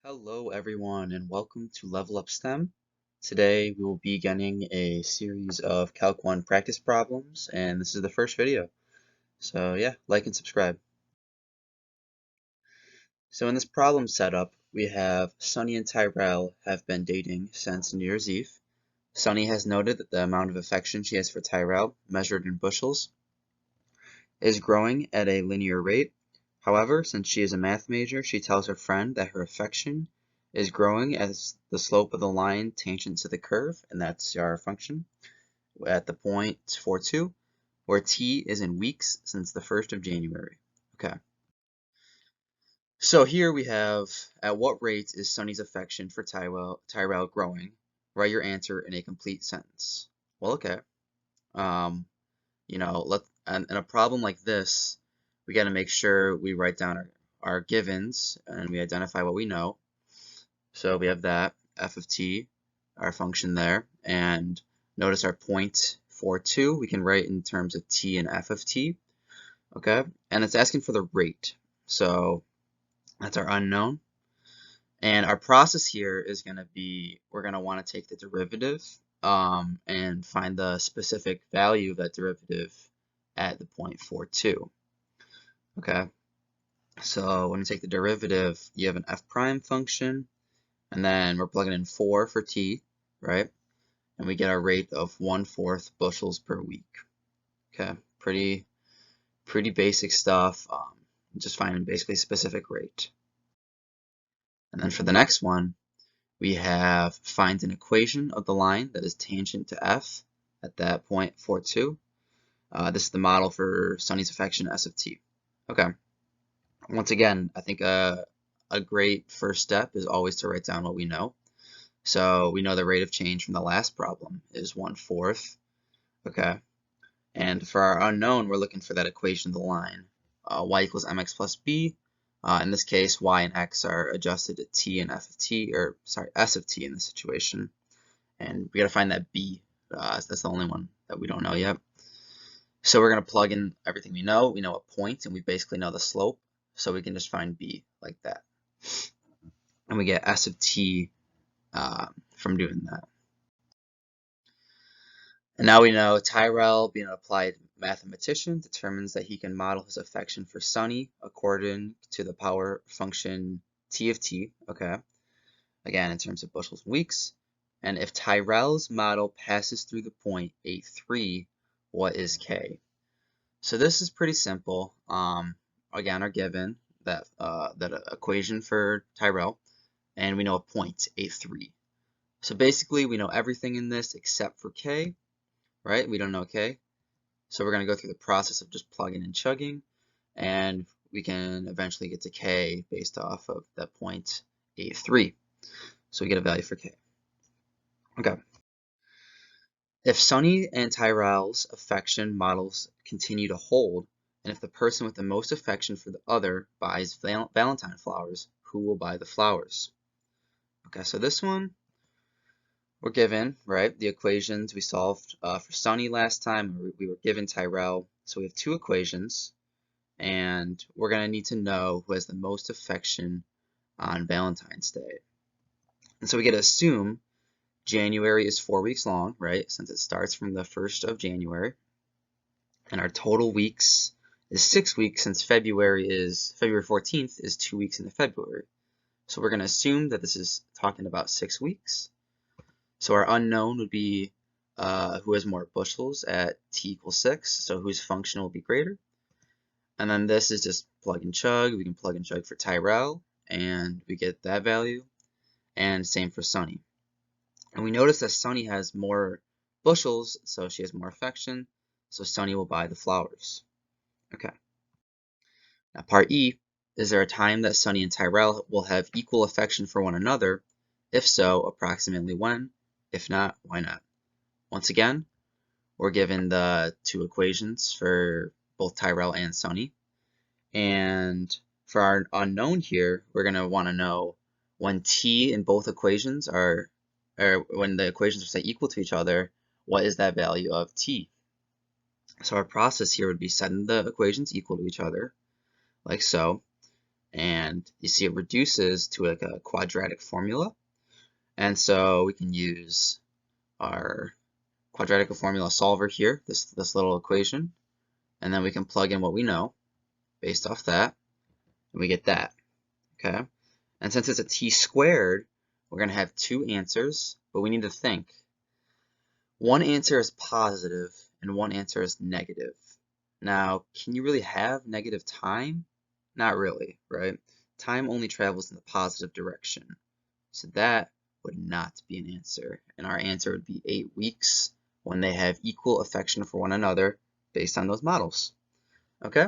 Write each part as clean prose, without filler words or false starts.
Hello everyone and welcome to Level Up STEM. Today we will be beginning a series of Calc 1 practice problems and this is the first video. So yeah, like and subscribe. So in this problem setup we have Sunny and Tyrell have been dating since New Year's Eve. Sunny has noted that the amount of affection she has for Tyrell, measured in bushels, is growing at a linear rate. However, since she is a math major, she tells her friend that her affection is growing as the slope of the line tangent to the curve, and that's our function, at the point 4, 2, where t is in weeks since the 1st of January. Okay, so here we have, at what rate is Sunny's affection for Tyrell growing? Write your answer in a complete sentence. Well, okay. Um, in a problem like this, we got to make sure we write down our givens and we identify what we know. So we have that f of t, our function there, and notice our 0.42 we can write in terms of t and f of t. Okay, and it's asking for the rate, so that's our unknown. And our process here is going to be, we're going to want to take the derivative and find the specific value of that derivative at the 0.42. Okay, so when you take the derivative, you have an f prime function, and then we're plugging in 4 for t, right? And we get our rate of 1/4 bushels per week. Okay, pretty basic stuff. Just finding basically a specific rate. And then for the next one, we have find an equation of the line that is tangent to f at that 0.42. This is the model for Sunny's affection S of t. Okay. Once again, I think a great first step is always to write down what we know. So we know the rate of change from the last problem is 1/4. Okay. And for our unknown, we're looking for that equation of the line. Y equals mx plus b. In this case, y and x are adjusted to t and f of t, or sorry, s of t in this situation. And we got to find that b. That's the only one that we don't know yet. So we're going to plug in everything we know. We know a point, and we basically know the slope. So we can just find b like that. And we get s of t from doing that. And now we know Tyrell, being an applied mathematician, determines that he can model his affection for Sunny according to the power function t of t, okay, again in terms of bushels and weeks. And if Tyrell's model passes through the point 8,3, what is k? So this is pretty simple. Again, our given, that equation for Tyrell, and we know a point 8,3. So basically we know everything in this except for k. Right? We don't know k. So we're going to go through the process of just plugging and chugging, and we can eventually get to k based off of that 0.83. So we get a value for k. Okay. If Sunny and Tyrell's affection models continue to hold, and if the person with the most affection for the other buys Valentine flowers, who will buy the flowers? Okay, so this one, we're given, right, the equations we solved for Sunny last time. We were given Tyrell, so we have two equations, and we're going to need to know who has the most affection on Valentine's Day. And so we get to assume January is 4 weeks long, right, since it starts from the 1st of January, and our total weeks is 6 weeks since February 14th is 2 weeks into February. So we're going to assume that this is talking about 6 weeks. So our unknown would be who has more bushels at t equals 6, so whose function will be greater. And then this is just plug and chug. We can plug and chug for Tyrell, and we get that value. And same for Sunny. And we notice that Sunny has more bushels, so she has more affection. So Sunny will buy the flowers. Okay. Now part E, is there a time that Sunny and Tyrell will have equal affection for one another? If so, approximately when? If not, why not? Once again, we're given the two equations for both Tyrell and Sunny. And for our unknown here, we're going to want to know when t in both equations are, or when the equations are say equal to each other, what is that value of t? So our process here would be setting the equations equal to each other, like so. And you see it reduces to like a quadratic formula. And so we can use our quadratic formula solver here, this little equation, and then we can plug in what we know based off that, and we get that, okay? And since it's a t squared, we're going to have two answers, but we need to think. One answer is positive and one answer is negative. Now, can you really have negative time? Not really, right? Time only travels in the positive direction. So that would not be an answer. And our answer would be 8 weeks when they have equal affection for one another based on those models. Okay?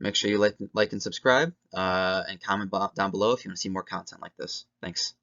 Make sure you like and subscribe and comment down below if you want to see more content like this. Thanks.